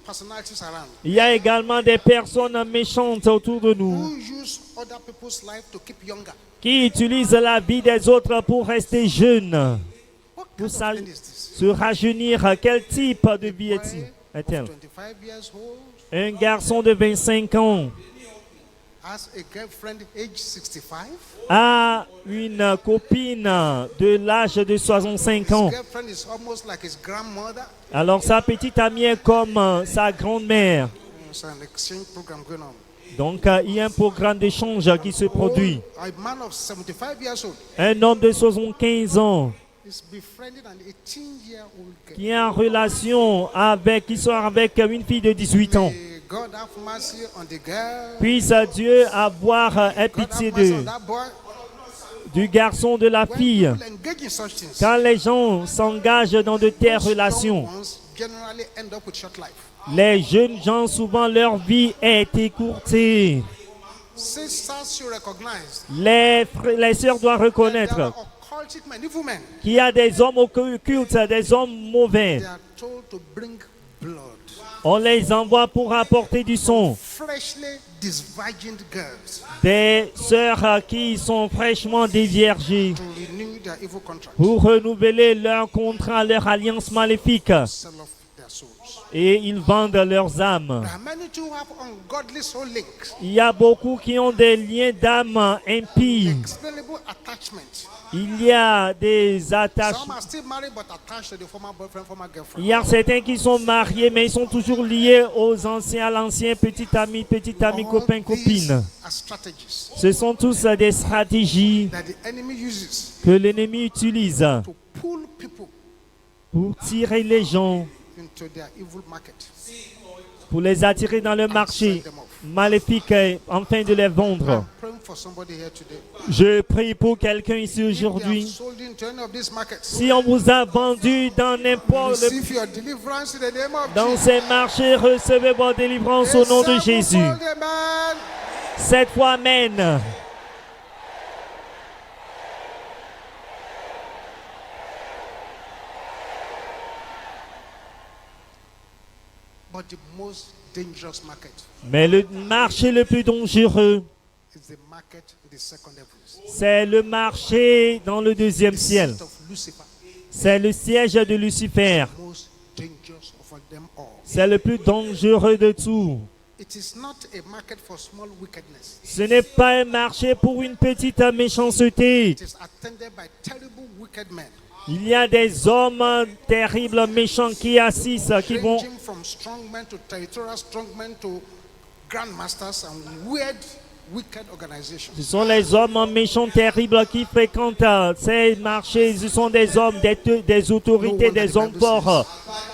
personalities around
Il y a également des personnes méchantes autour de nous
who use other people's life to keep younger.
qui utilisent la vie des autres pour rester jeunes,
What
pour
kind of thing is this?
se rajeunir. Quel type de vie est-elle?
25 years old
Un garçon de 25 ans
has a girlfriend age 65.
a une copine de l'âge de 65
His
ans.
girlfriend is almost like his grandmother.
Alors sa petite amie est comme sa grand-mère.
There's an exchange program going on.
Donc il y a un programme d'échange qui se produit.
A man of 75 years old
Un homme de 75 ans
is befriending an 18-year-old girl.
qui est en relation qui sort avec une fille de 18 ans.
May God have mercy on the girl.
Puisse Dieu avoir
God
pitié
have mercy on that boy.
du garçon, de la
When
fille.
people engage in such things,
Quand les gens s'engagent dans de telles
those
relations,
young ones generally end up with short life.
les jeunes gens, souvent leur vie est écourtée.
Sisters, you recognize
Les sœurs doivent
there
reconnaître
are occultic men, evil men.
qu'il y a des hommes occultes, des hommes mauvais.
They are told to bring blood.
On les envoie pour apporter du son.
Freshly disvirgined girls
Des sœurs qui sont fraîchement déviergées
to renew their evil contract.
pour renouveler leur contrat, leur alliance maléfique.
Sell off their souls.
Et ils vendent leurs âmes.
There are many too who have ungodly soul links.
Il y a beaucoup qui ont des liens d'âme impies.
Explainable attachment.
Il y a des attaches.
Some are still married but attached to the former boyfriend, former girlfriend.
Il y a certains qui sont mariés, mais ils sont toujours liés aux anciens, à l'ancien, petit ami, copain,
All these
copine.
are strategies
Ce sont tous des stratégies
that the enemy uses
que l'ennemi utilise
to pull people
pour tirer les gens,
into their evil market.
pour les attirer dans le marché maléfique afin de les vendre.
I'm praying for somebody here today.
Je prie pour quelqu'un ici
If you have
aujourd'hui.
sold into any of these markets,
Si on vous a vendu dans n'importe
receive your deliverance in the name of
dans
Jesus.
ces marchés, recevez votre délivrance au nom de
A
Jésus.
sevenfold amen.
Cette fois, amen.
But the most dangerous market
Mais le marché le plus dangereux,
is the market in the second heavens.
c'est le marché dans le deuxième
The
ciel.
seat of Lucifer,
C'est le siège de Lucifer.
most dangerous of them all.
C'est le plus dangereux de tout.
It is not a market for small wickedness.
Ce n'est pas un marché pour une petite méchanceté.
It is attended by terrible wicked men,
Il y a des hommes terribles, méchants qui assistent, qui vont...
ranging from strongmen to territorial strongmen to grandmasters and weird, wicked organizations.
Ce sont les hommes méchants terribles qui fréquentent ces marchés. Ce sont des hommes, des autorités, des hommes forts,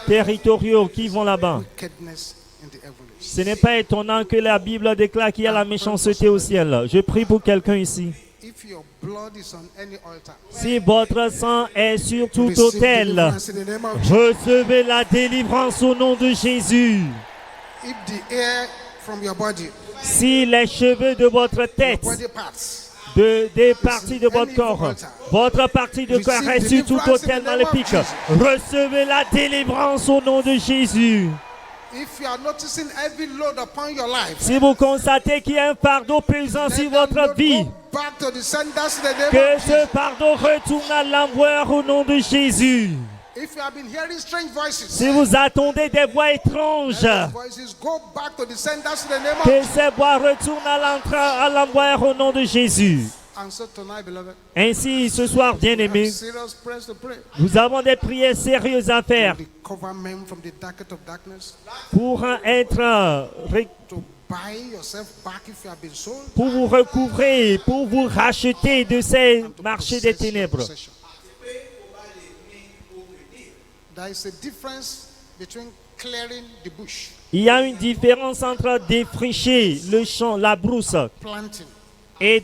territoriaux qui vont là-bas.
Wickedness in the heavens.
Ce n'est pas étonnant que la Bible déclare qu'il y a la méchanceté au ciel. Je prie pour quelqu'un ici.
If your blood is on any altar,
Si votre sang est sur tout
receive
autel,
deliverance in the name of Jesus.
recevez la délivrance au nom de Jésus.
If the hair from your body,
Si les cheveux de votre tête,
body parts,
des parties de votre corps, votre partie de corps est sur tout autel maléfique, recevez la délivrance au nom de Jésus.
if you are noticing heavy load upon your life,
Si vous constatez qu'il y a un fardeau pesant
let
sur
that
votre
load
vie,
go back to the senders in the name
que
of
ce
Jesus.
fardeau retourne à l'envoyeur au nom de Jésus.
If you have been hearing strange voices,
Si vous attendez des voix étranges,
let the voices go back to the senders in the name of
que
Jesus.
ces voix retournent à l'envoyeur au nom de Jésus.
And so tonight, beloved,
Ainsi, ce soir,
we
bien-aimés,
have serious prayers to pray.
nous avons des prières sérieuses à faire
Recover men from the darkest of darkness,
pour
to buy yourself back if you have been sold,
pour vous recouvrer, pour vous racheter de ces
and to
marchés des
possess your
ténèbres.
possession. There is a difference between clearing the bush,
Il y a une différence entre défricher le champ, la brousse,
planting,
et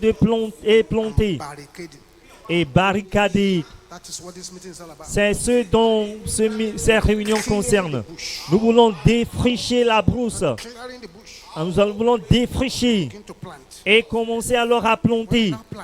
planter
barricading.
et barricader.
That is what this meeting is all about.
C'est ce dont ces réunions concernent. Nous voulons défricher la brousse.
Clearing the bush,
Nous voulons défricher
begin to plant.
et commencer alors à planter.
Now plant,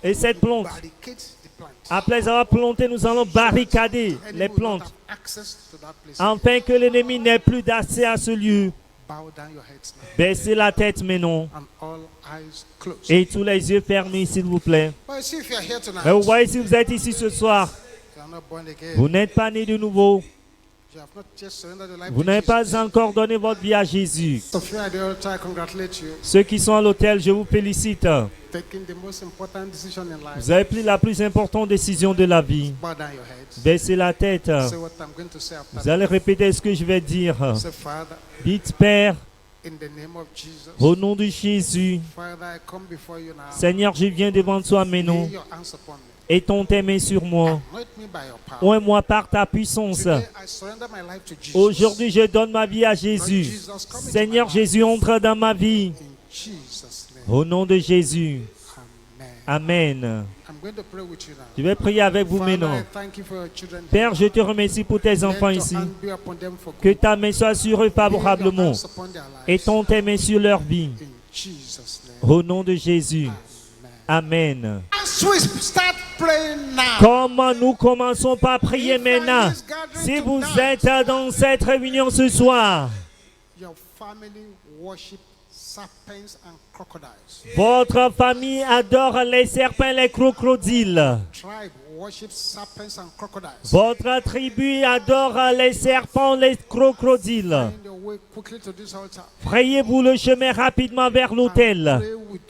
Et cette plante,
barricade the plant.
après avoir planté, nous allons barricader les
Enemy will not
plantes
have access to that place.
afin que l'ennemi n'ait plus d'accès à ce lieu.
Bow down your heads now,
Baissez la tête maintenant
and all eyes closed.
et tous les yeux fermés, s'il vous plaît.
Well, see if you are here tonight.
Mais vous voyez, si vous êtes ici ce soir,
You are not born again.
vous n'êtes pas né de nouveau.
You have not just surrendered your life
Vous
to
n'avez
Jesus.
pas encore donné votre vie à Jésus.
So if you are at the altar, I congratulate you.
Ceux qui sont à l'hôtel, je vous félicite.
Taking the most important decision in life.
Vous avez pris la plus importante décision de la vie.
Bow down your heads.
Baissez la tête.
Say what I'm going to say
Vous
after.
allez répéter ce que je vais dire.
Say, Father,
Dites, Père,
in the name of Jesus.
au nom de Jésus,
Father, I come before you now.
Seigneur, je viens devant toi
Lay
maintenant.
your hands upon me.
Étends tes mains sur moi.
Anoint me by your power.
Oins-moi par ta puissance.
Today, I surrender my life to Jesus.
Aujourd'hui, je donne ma vie à Jésus. Seigneur Jésus, entre dans ma vie.
In Jesus' name.
Au nom de Jésus.
Amen.
Amen.
I'm going to pray with you now.
Je vais prier avec vous
Father,
maintenant.
I thank you for your children.
Père, je te remercie pour tes
Let
enfants
your
ici.
hand be upon them for
Que
good.
ta main soit sur eux
Lay your
favorablement.
hands upon their lives.
Étends tes mains sur leur vie.
In Jesus' name.
Au nom de Jésus.
Amen.
Amen.
As As we start praying now,
Comme nous commençons par prier maintenant, si vous êtes dans cette réunion ce soir,
your family worship serpents and crocodiles.
votre famille adore les serpents et les crocodiles.
Tribe worship serpents and crocodiles.
Votre tribu adore les serpents et les crocodiles.
Find your way quickly to this altar.
Frayez-vous le chemin rapidement vers l'autel
Pray with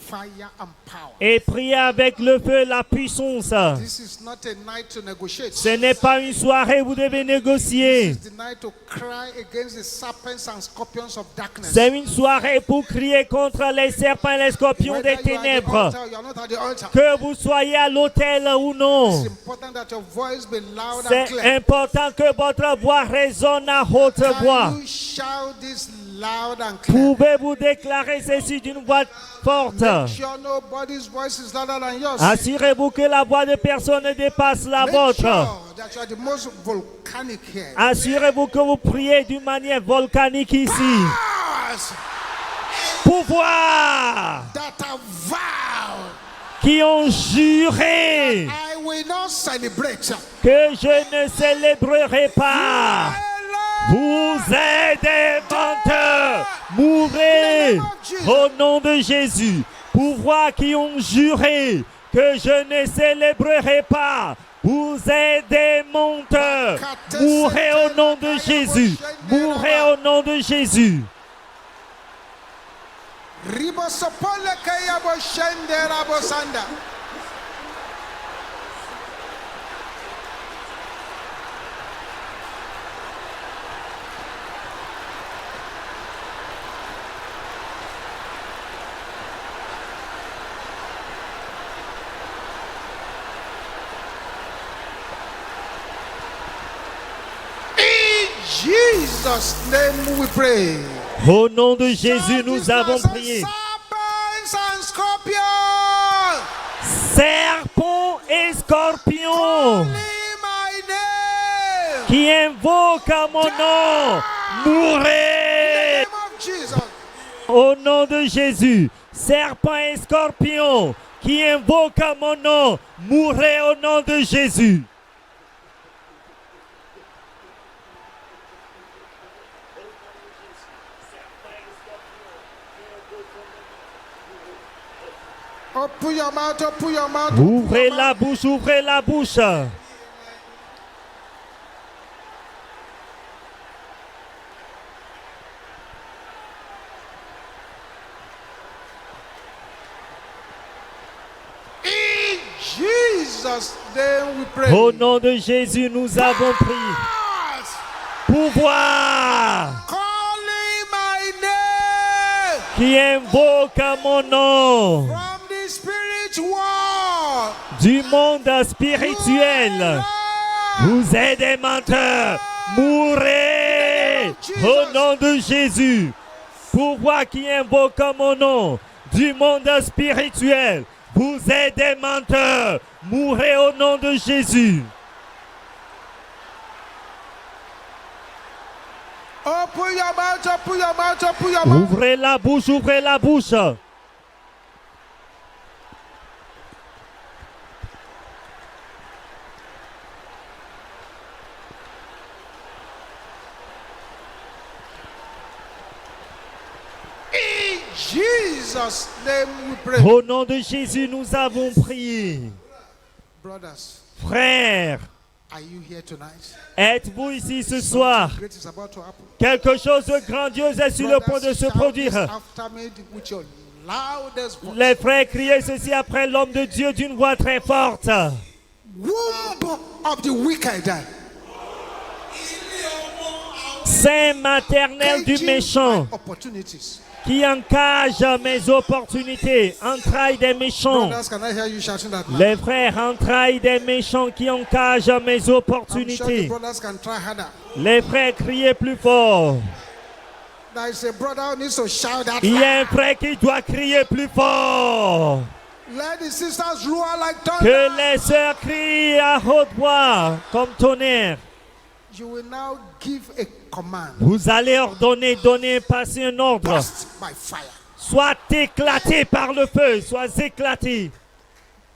fire and power.
et priez avec le feu et la puissance.
This is not a night to negotiate.
Ce n'est pas une soirée où vous devez négocier.
This is the night to cry against the serpents and scorpions of darkness.
C'est une soirée pour crier contre les serpents et les scorpions des
Whether you are at the
ténèbres.
altar or you are not at the altar.
Que vous soyez à l'autel ou non,
It's important that your voice be loud and
c'est
clear.
important que votre voix résonne à haute voix.
Can you shout this loud and clear?
Pouvez-vous déclarer ceci d'une voix forte?
Make sure nobody's voice is louder than yours.
Assurez-vous que la voix de personne ne dépasse la
Make
vôtre.
sure that you are the most volcanic here.
Assurez-vous que vous priez d'une manière volcanique ici.
Powers
Pouvoir
that have vowed,
qui ont juré
I will not celebrate.
que je ne célébrerai pas.
Alone.
Vous êtes des menteurs. Mourrez au nom de Jésus. Pouvoir qui ont juré que je ne célébrerai pas. Vous êtes des menteurs. Mourrez au nom de Jésus. Mourrez au nom de Jésus.
Ribosopole kayabo shende rabosanda. In Jesus' name we pray.
Au nom de Jésus, nous avons prié.
Serpents and scorpions.
Serpents et scorpions
Calling my name.
qui invoquent mon nom, mourrez.
In the name of Jesus.
Au nom de Jésus, serpents et scorpions qui invoquent mon nom, mourrez au nom de Jésus.
Open your mouth, open your mouth.
Ouvrez la bouche, ouvrez la bouche.
In Jesus' name we pray.
Au nom de Jésus, nous avons prié.
Powers
Pouvoir
calling my name
qui invoque mon nom
from the spirit world.
du monde spirituel. Vous êtes des menteurs. Mourrez au nom de Jésus. Pouvoir qui invoque mon nom du monde spirituel. Vous êtes des menteurs. Mourrez au nom de Jésus.
Open your mouth, open your mouth, open your mouth.
Ouvrez la bouche, ouvrez la bouche.
In Jesus' name we pray.
Au nom de Jésus, nous avons prié.
Brothers,
Frères,
are you here tonight?
êtes-vous ici ce soir?
Great is about to happen.
Quelque chose de grandiose est sur le point de se
shout this
produire.
after me with your loudest voice.
Les frères criaient ceci après l'homme de Dieu d'une voix très forte.
Womb of the wicked.
Sein maternel du
Caging
méchant
my opportunities.
qui encage mes opportunités, entrailles des méchants.
Brothers, can I hear you shouting that now?
Les frères, entrailles des méchants qui encagent mes
I'm sure the
opportunités.
brothers can try harder.
Les frères criaient plus fort.
There is a brother who needs to shout that
Il y a un
loud.
frère qui doit crier plus fort.
Let the sisters roar like thunder.
Que les sœurs crient à haute voix comme tonnerre.
You will now give a command.
Vous allez ordonner, donner, passer un ordre.
Burst by fire.
Soit éclaté par le feu, soit éclaté.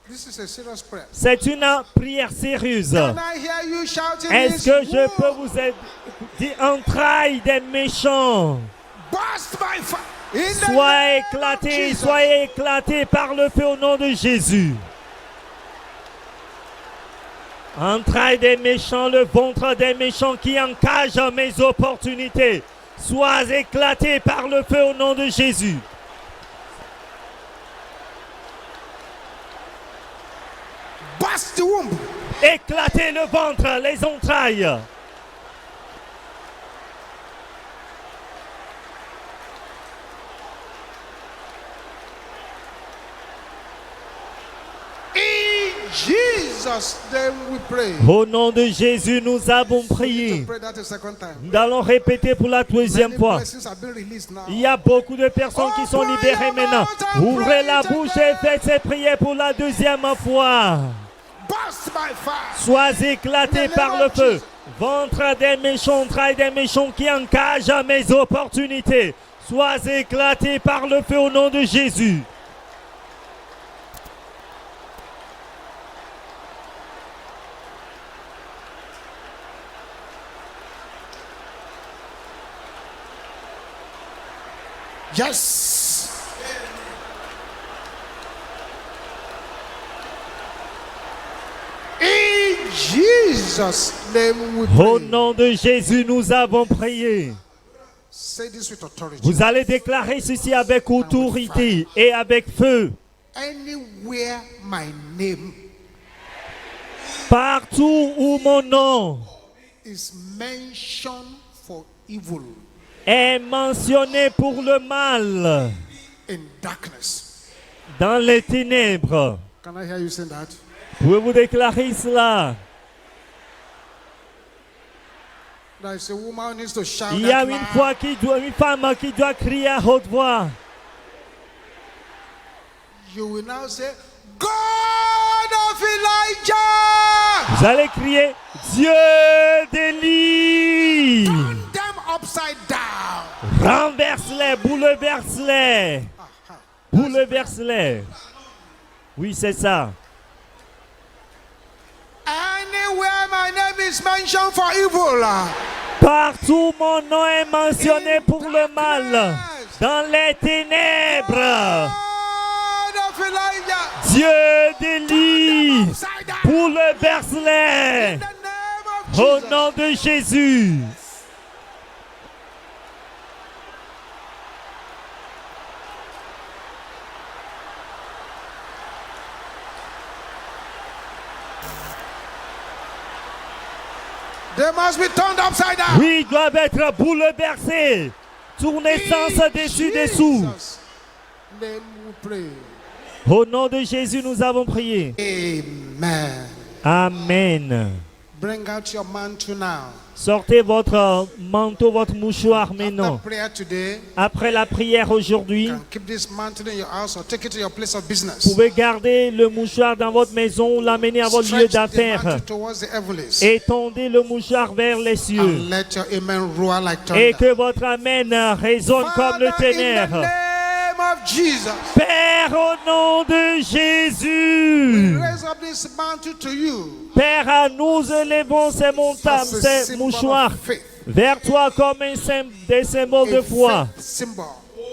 This is a serious prayer.
C'est une prière sérieuse.
Can I hear you shouting
Est-ce
this?
que je peux
Whoa!
vous dire entrailles des méchants?
Burst by fire. In the
Sois
name of
éclatés,
Jesus.
soyez éclatés par le feu au nom de Jésus. Entrailles des méchants, le ventre des méchants qui encagent mes opportunités. Sois éclatés par le feu au nom de Jésus.
Burst the womb.
Éclatez le ventre, les entrailles.
In Jesus' name we pray.
Au nom de Jésus, nous avons prié.
Pray that a second time.
Nous allons répéter pour la deuxième
Many
fois.
blessings have been released now.
Il y a beaucoup de personnes qui sont libérées maintenant. Ouvrez la bouche et faites ces prières pour la deuxième fois.
Burst by fire.
Sois éclatés par le feu. Ventre des méchants, entrailles des méchants qui encagent mes opportunités. Sois éclatés par le feu au nom de Jésus.
Yes. In Jesus' name we
Au
pray.
nom de Jésus, nous avons prié.
Say this with authority.
Vous allez déclarer ceci avec autorité et avec feu.
Anywhere my name
Partout où mon nom
is mentioned for evil
est mentionné pour le mal
in darkness.
dans les ténèbres.
Can I hear you saying that?
Pouvez-vous déclarer cela?
There is a woman who needs to shout
Il y a
that
une femme qui doit crier à haute voix.
You will now say, God of Elijah!
Vous allez crier Dieu d'Élie.
Turn them upside down.
Renverse-les, bouleverse-les. Bouleverse-les. Oui, c'est ça.
Anywhere my name is mentioned for evil.
Partout mon nom est mentionné pour le mal. Dans les ténèbres.
God of Elijah!
Dieu d'Élie.
Upside down.
Bouleverse-les.
In the name of
Au
Jesus.
nom de Jésus.
They must be turned upside down.
Oui, ils doivent être bouleversés. Tournez sens dessus dessous.
Jesus' name we pray.
Au nom de Jésus, nous avons prié.
Amen.
Amen.
Bring out your mantle now.
Sortez votre manteau, votre mouchoir maintenant.
After prayer today,
Après la prière aujourd'hui,
you can keep this mantle in your house or take it to your place of
vous
business.
pouvez garder le mouchoir dans votre maison ou l'amener à votre lieu
Stretch the
d'affaires.
mantle towards the heavens.
Étendez le mouchoir vers les cieux.
And let your amen roar like
Et
thunder.
que votre amen résonne comme le
Father, in the
tonnerre.
name of Jesus,
Père, au nom de Jésus.
raise up this mantle to you
Père, nous élevons ces montagnes,
as a
ces
symbol
mouchoirs
of faith,
vers toi comme des symboles de
a
foi.
faith symbol,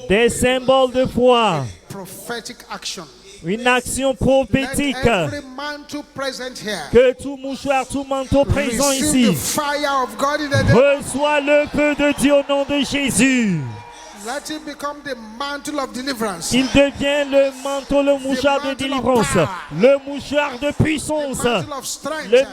Des symboles de foi.
prophetic action.
Une action
Let
prophétique.
every mantle present here
Que tout mouchoir, tout manteau présent
receive the
ici
fire of God in the name.
reçoit le feu de Dieu au nom de Jésus.
Let it become the mantle of deliverance,
Il devient le manteau, le mouchoir de délivrance, le mouchoir de puissance,
mantle of strength,
le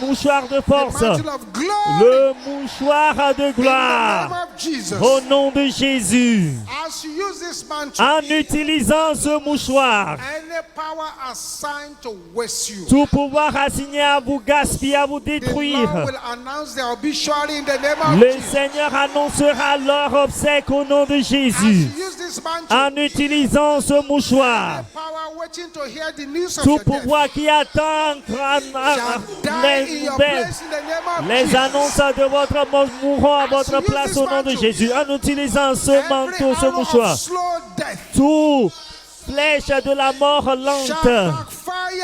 mouchoir de
the
force,
mantle of glory.
le mouchoir de
In the
gloire.
name of Jesus.
Au nom de Jésus.
As you use this mantle,
En utilisant ce mouchoir,
any power assigned to waste you,
tout pouvoir assigné à vous gaspiller, à vous
the Lord
détruire,
will announce their obituary in the name of
le
Jesus.
Seigneur annoncera leur obsèque au nom de
As
Jésus.
you use this mantle,
En utilisant ce mouchoir,
the power waiting to hear the news of
tout
your death
pouvoir qui attend
shall die
les
in your
nouvelles,
place in the name of
les
Jesus.
annonces de votre mort mourront à votre place au nom de Jésus. En utilisant ce
Every
manteau, ce
arrow
mouchoir,
of slow death
tout flèche de la mort
shall
lente
backfire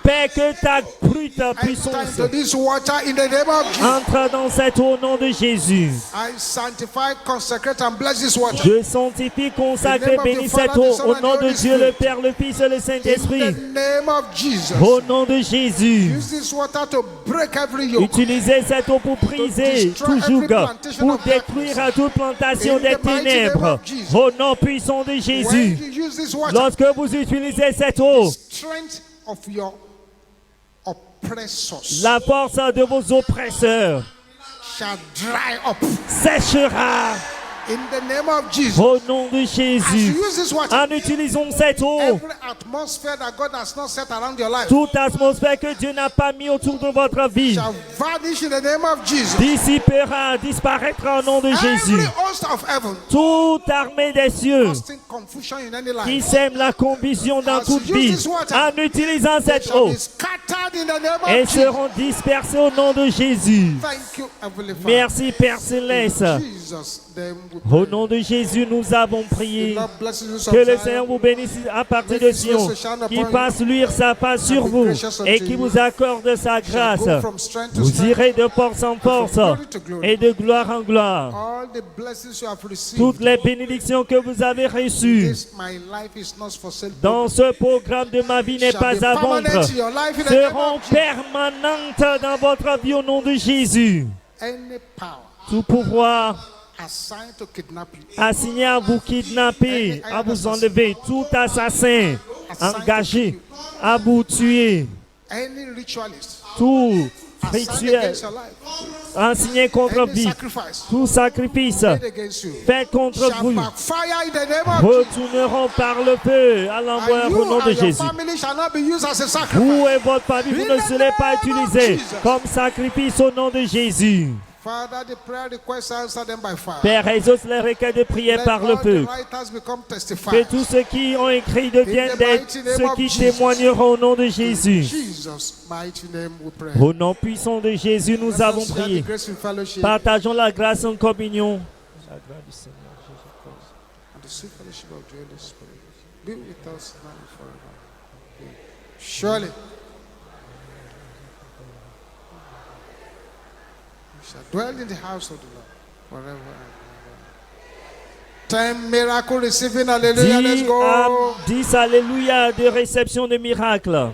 paix, que ta puissance
Enter into this water in the name of Jesus.
entre dans cette eau au nom de Jésus.
I sanctify, consecrate, and bless this water.
Je sanctifie, consacre et bénis cette eau au nom de Dieu le Père, le Fils et le
In
Saint-Esprit.
the name of Jesus.
Au nom de Jésus.
Use this water to break every yoke.
Utilisez cette eau pour briser tout joug, pour détruire toute plantation des ténèbres. Au nom puissant de
When
Jésus.
you use this water,
Lorsque vous utilisez cette eau,
strength of your oppressors
la force de vos oppresseurs
shall dry up.
séchera.
In the name of Jesus.
Au nom de
As you
Jésus.
use this water,
En utilisant cette eau,
every atmosphere that God has not set around your life
toute atmosphère que Dieu n'a pas mis autour de votre vie
shall vanish in the name of Jesus.
dissipera, disparaîtra au nom de Jésus.
Every host of heaven
Toute armée des cieux
casting confusion in any
qui
life
sème la confusion dans toute vie, en utilisant cette
shall
eau,
be scattered in the name
elles
of Jesus.
seront dispersées au nom de Jésus.
Thank you, Heavenly Father.
Merci Père Céleste.
In Jesus' name we
Au
pray.
nom de Jésus, nous avons prié.
The Lord blesses you
Que le
sometime.
Seigneur vous bénisse à partir de Sion, qu'il fasse luire sa face sur vous et qu'il vous accorde sa grâce.
Go from strength to
Vous
strength.
irez de force en force et de gloire en gloire.
All the blessings you have received.
Toutes les bénédictions que vous avez reçues
This my life is not for sale.
dans ce programme de ma vie n'est
Shall
pas
be
à vendre,
permanent in your life in the name
seront
of Jesus.
permanentes dans votre vie au nom de Jésus.
Any power
Tout pouvoir
assigned to kidnap you,
assigné à vous kidnapper, à vous enlever, tout assassin engagé à vous tuer,
any ritualist
tout
assigned
rituel
against your life,
enseigné contre
any
vie,
sacrifice
tout sacrifice
made against you,
fait contre
shall
vous,
backfire in the name of Jesus.
retourneront par le feu à l'envers
And
au nom
you
de
and your
Jésus.
family shall not be used as a sacrifice.
Vous et votre famille, vous ne serez pas utilisés comme sacrifice au nom de Jésus.
Father, the prayer requests answer them by fire.
Père, exauce les requêtes de prière
Let
par le
all
feu.
the writers become
Que
testifiers.
tous ceux qui ont écrit deviennent ceux qui témoigneront au nom de Jésus.
Jesus' mighty name we pray.
Au nom puissant de Jésus, nous
Let
avons
us share
prié.
the grace in fellowship
Partageons la grâce en communion.
and the sweet fellowship of the Holy Spirit be with us now and forever. Surely we shall dwell in the house of the Lord forever and ever. 10 miracle receiving, hallelujah, let's go.
10 alléluia de réception de miracles.